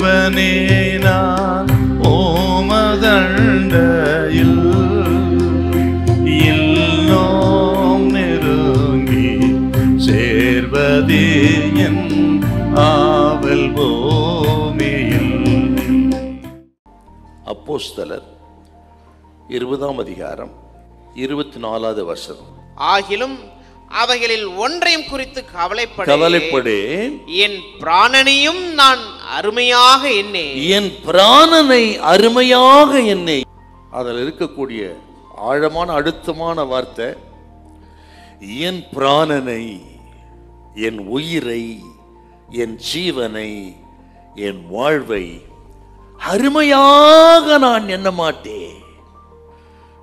தேவனே நான் ஓமதண்டையில் இல்லோம் நெருங்கி சேர்வதே என் ஆவல் பூமியில். அப்போஸ்தலர் 20ஆம் அதிகாரம் 24வது வசனம். ஆகிலும் அவைகளில் ஒன்றையும் குறித்து கவலைப்படேன், என் பிராணனையும் நான் அருமையாக எண்ணேன். என் பிராணனை அருமையாக எண்ணேன். அதில் இருக்கக்கூடிய ஆழமான அழுத்தமான வார்த்தை, என் பிராணனை, என் உயிரை, என் ஜீவனை, என் வாழ்வை அருமையாக நான் எண்ண மாட்டேன்.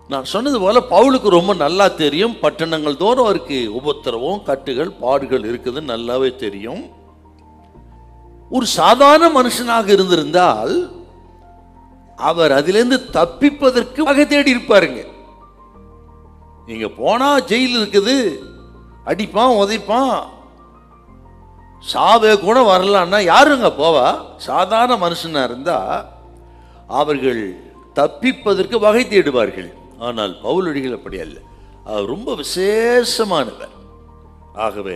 நான் சொன்னது போல பவுலுக்கு ரொம்ப நல்லா தெரியும், பட்டணங்கள் தோறும் அவருக்கு உபத்திரவம், கட்டுகள், பாடுகள் இருக்குது, நல்லாவே தெரியும். ஒரு சாதாரண மனுஷனாக இருந்திருந்தால் அவர் அதிலிருந்து தப்பிப்பதற்கு வகை தேடி இருப்பாருங்க. நீங்க போனா ஜெயில் இருக்குது, அடிப்பான், உதைப்பான், சாவே கூட வரலான்னா யாருங்க போவா? சாதாரண மனுஷனா இருந்தா அவர்கள் தப்பிப்பதற்கு வகை தேடுவார்கள். ஆனால் பவுலடிகள் அப்படி அல்ல, அவர் ரொம்ப விசேஷமானவர். ஆகவே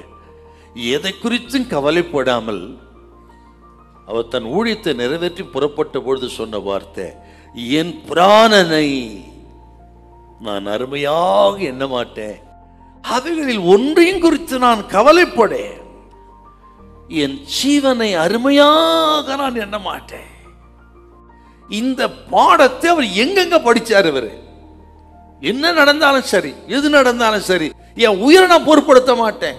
எதை குறித்தும் கவலைப்படாமல் அவர் தன் ஊழியத்தை நிறைவேற்றி புறப்பட்ட பொழுது சொன்ன வார்த்தை, என் பிராணனை நான் அருமையாக எண்ண மாட்டேன், அவைகளில் ஒன்றையும் குறித்து நான் கவலைப்படேன், என் ஜீவனை அருமையாக நான் எண்ண மாட்டேன். இந்த பாடத்தை அவர் எங்கெங்க படிச்சார்? இவர் என்ன நடந்தாலும் சரி, எது நடந்தாலும் சரி, என் உயிரை நான் பொருட்படுத்த மாட்டேன்,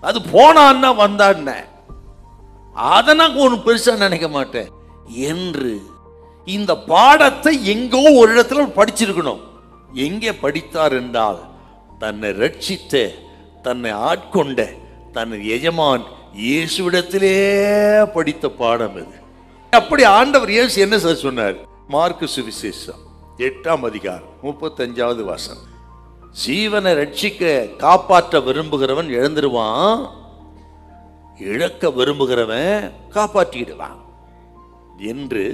அது போனான்னா வந்தான்னு அதை நான் ஒன்றும் பெருசா நினைக்க மாட்டேன் என்று இந்த பாடத்தை எங்கோ ஒரு இடத்துல படிச்சிருக்கணும். எங்கே படித்தார் என்றால், தன்னை ரட்சித்த, தன்னை ஆட்கொண்ட தன் எஜமான் இயேசுவிடத்திலே படித்த பாடம் இது. அப்படி ஆண்டவர் இயேசு என்ன சொன்னார்? மார்க்கு சுவிசேஷம் 8ஆம் அதிகாரம் 35வது வசனம். ஜீவனை ரட்சிக்க காப்பாற்ற விரும்புகிறவன் இழந்துருவான், இழக்க விரும்புகிறவன் காப்பாற்றிடுவான் என்று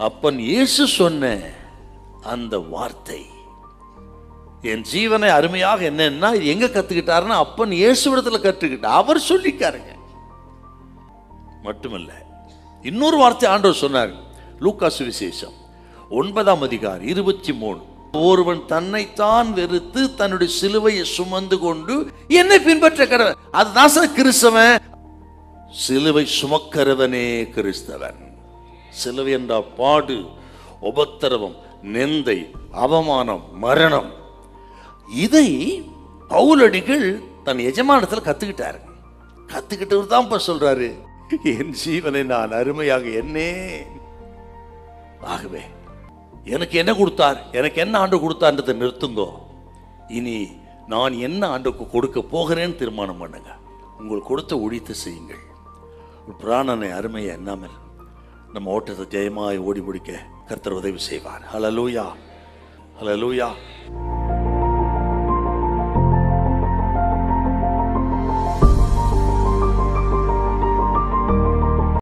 அப்பன் இயேசு சொன்ன அந்த வார்த்தை, என் ஜீவனை அருமையாக என்னன்னா இது எங்க கத்துக்கிட்டாருன்னா அப்பன் இயேசுவிடத்துல கற்றுக்கிட்டார். அவர் சொல்லிக்காருங்க. மட்டுமல்ல, இன்னொரு வார்த்தை ஆண்டவர் சொன்னார். லூக்கா சுவிசேஷம் 9ஆம் அதிகாரம் 23. ஒருவன் தன்னைத்தான் வெறுத்து தன்னுடைய சிலுவையை சுமந்து கொண்டு என்னை பின்பற்ற கடவன். அதுதான் சார் கிறிஸ்தவன். சிலுவை சுமக்கிறவனே கிறிஸ்தவன். சிலுவை என்ற பாடு, உபத்திரவம், நிந்தை, அவமானம், மரணம், இதை பவுலடிகள் தன் எஜமானத்தில் கத்துக்கிட்டாரு. கத்துக்கிட்டவர் தான் இப்ப சொல்றாரு, என் ஜீவனை நான் அருமையாக எண்ணேன். ஆகவே எனக்கு என்ன கொடுத்தார், எனக்கு என்ன ஆண்டு கொடுத்தார்ன்றதை நிறுத்துங்கோ. இனி நான் என்ன ஆண்டுக்கு கொடுக்க போகிறேன்னு தீர்மானம் பண்ணுங்க. உங்களுக்கு கொடுத்த ஊழியத்தை செய்யுங்கள். பிராணனை அருமையை எண்ணாமல் நம்ம ஓட்டத்தை ஜெயமாய் ஓடி முடிக்க கர்த்தர் உதவி செய்வார். ஹல்லேலூயா, ஹல்லேலூயா.